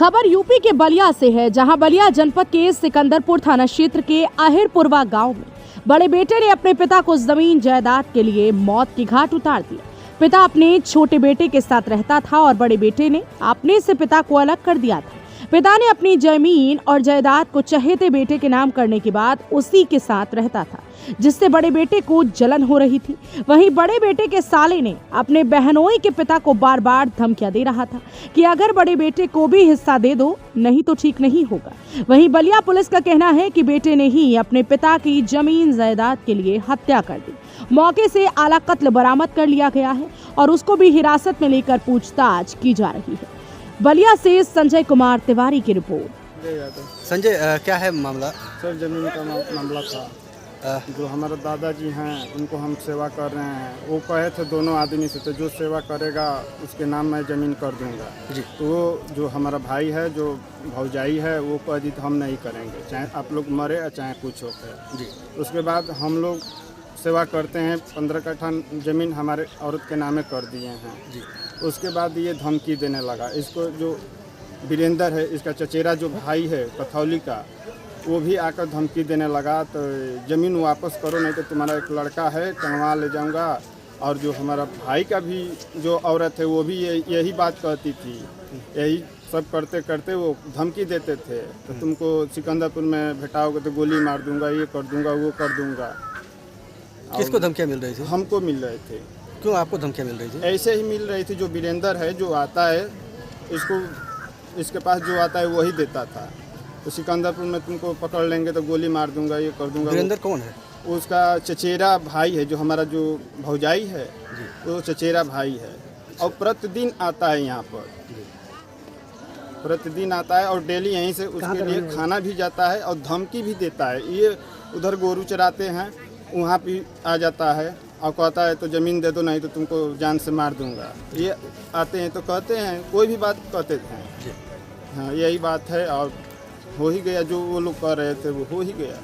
खबर यूपी के बलिया से है, जहां बलिया जनपद के सिकंदरपुर थाना क्षेत्र के आहिरपुरवा गांव में बड़े बेटे ने अपने पिता को जमीन जायदाद के लिए मौत की घाट उतार दिया। पिता अपने छोटे बेटे के साथ रहता था और बड़े बेटे ने अपने से पिता को अलग कर दिया था। पिता ने अपनी जमीन और जायदाद को चहेते बेटे के नाम करने के बाद उसी के साथ रहता था, जिससे बड़े बेटे को जलन हो रही थी। वहीं बड़े बेटे के साले ने अपने बहनोई के पिता को बार बार धमकियां दे रहा था कि अगर बड़े बेटे को भी हिस्सा दे दो, नहीं तो ठीक नहीं होगा। वहीं बलिया पुलिस का कहना है कि बेटे ने ही अपने पिता की जमीन जायदाद के लिए हत्या कर दी। मौके से आला कत्ल बरामद कर लिया गया है और उसको भी हिरासत में लेकर पूछताछ की जा रही है। बलिया से संजय कुमार तिवारी की रिपोर्ट। संजय, क्या है मामला? सर, जमीन का मामला था। जो हमारे दादाजी हैं उनको हम सेवा कर रहे हैं। वो कहे थे दोनों आदमी से, तो जो सेवा करेगा उसके नाम मैं ज़मीन कर दूंगा जी। तो वो जो हमारा भाई है, जो भौजाई है, वो कह दी तो हम नहीं करेंगे, चाहे आप लोग मरे या चाहे कुछ हो गए जी। उसके बाद हम लोग सेवा करते हैं। 15 कट्ठा ज़मीन हमारे औरत के नामे कर दिए हैं जी। उसके उसके बाद ये धमकी देने लगा। इसको जो वीरेंद्र है, इसका चचेरा जो भाई है कथौली का, वो भी आकर धमकी देने लगा, तो ज़मीन वापस करो, नहीं तो तुम्हारा एक लड़का है टंगवा ले जाऊंगा। और जो हमारा भाई का भी जो औरत है, वो भी यही बात कहती थी। यही सब करते करते वो धमकी देते थे, तो तुमको सिकंदरपुर में भेटाओगे तो गोली मार दूंगा, ये कर दूंगा, वो कर दूंगा। किसको धमकियां मिल रही थी? हमको मिल रहे थे। क्यों आपको धमकियां मिल रही थी? ऐसे ही मिल रही थी। जो वीरेंद्र है, जो आता है, इसके पास जो आता है वही देता था। तो सिकंदरपुर में तुमको पकड़ लेंगे तो गोली मार दूंगा, ये कर दूंगा। वीरेंद्र कौन है? उसका चचेरा भाई है। जो हमारा जो भौजाई है, वो चचेरा भाई है। और प्रतिदिन आता है यहाँ पर, प्रतिदिन आता है और डेली यहीं से उसके लिए खाना भी जाता है और धमकी भी देता है। ये उधर गोरू चराते हैं, वहाँ भी आ जाता है और कहता है तो ज़मीन दे दो, नहीं तो तुमको जान से मार दूंगा। ये आते हैं तो कहते हैं, कोई भी बात कहते हैं। हाँ, यही बात है और हो ही गया। जो वो लोग कह रहे थे वो हो ही गया।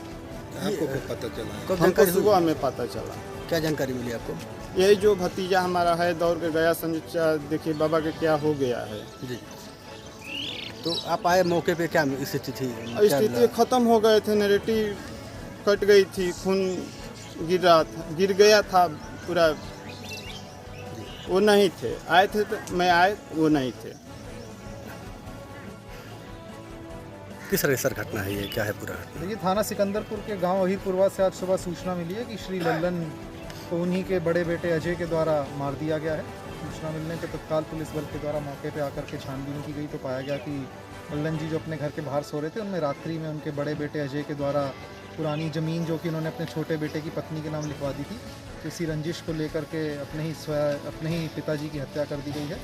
आपको कब पता चला? कब हमको जानकारी सुबह हमें पता चला। क्या जानकारी मिली आपको? यही जो भतीजा हमारा है दौड़ के गया, समझा देखिए बाबा के क्या हो गया है। जी। तो आप आए मौके पे, क्या स्थिति थी? स्थिति खत्म हो गए थे, नैरेटिव कट गई थी, खून गिर गया था पूरा। वो नहीं थे, आए थे तो मैं आए, वो नहीं थे। किस तरह सर घटना है ये, क्या है पूरा? देखिए, थाना सिकंदरपुर के गांव अहिरपुरवा से आज सुबह सूचना मिली है कि श्री लल्लन को उन्हीं के बड़े बेटे अजय के द्वारा मार दिया गया है। सूचना मिलने के तत्काल पुलिस बल के द्वारा मौके पे आकर के छानबीन की गई तो पाया गया कि लल्लन जी जो अपने घर के बाहर सो रहे थे, उनमें रात्रि में उनके बड़े बेटे अजय के द्वारा पुरानी ज़मीन जो कि उन्होंने अपने छोटे बेटे की पत्नी के नाम लिखवा दी थी, तो इसी रंजिश को लेकर के अपने ही पिताजी की हत्या कर दी गई है।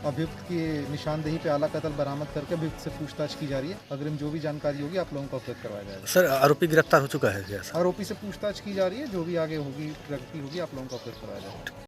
अभियुक्त की निशानदेही पे आला कत्ल बरामद करके अभियुक्त से पूछताछ की जा रही है। अग्रिम जो भी जानकारी होगी आप लोगों को अवगत करवाया जाएगा। सर, आरोपी गिरफ्तार हो चुका है क्या? आरोपी से पूछताछ की जा रही है, जो भी आगे होगी प्रगति होगी आप लोगों को अवगत करवाया जाएगा।